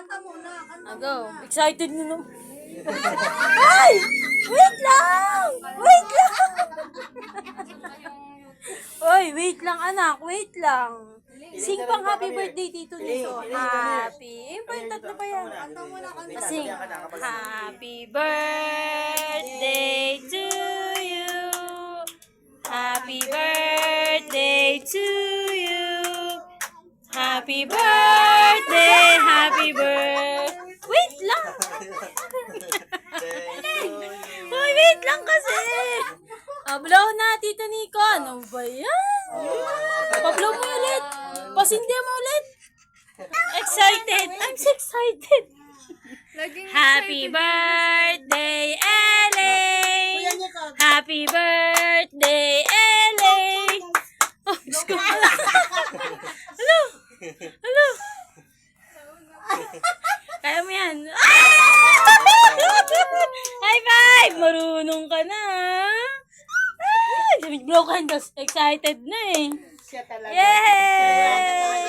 Kanta muna, kanta Go. muna. Excited na naman. Ay! Wait lang! Wait lang! Oy, wait lang anak, wait lang. Sing pang happy birthday dito nito. Happy. Eh, pa yung tatlo pa yan. Kanta muna, kanta. Sing. Happy birthday to you. Happy birthday to you. Happy birthday, happy birthday. Wait lang. Hoy, wait lang kasi. Blow na, Tito Nico. Ano ba yan? Pa-blow mo ulit. Pasindi mo ulit. Excited. I'm so excited. Happy birthday, Elaine. Happy birthday, Elaine. Oh, Diyos ko. Hello. Hello. Kaya mo yan. High five! Marunong ka na. Blow ka, excited na eh. Siya talaga. Yay!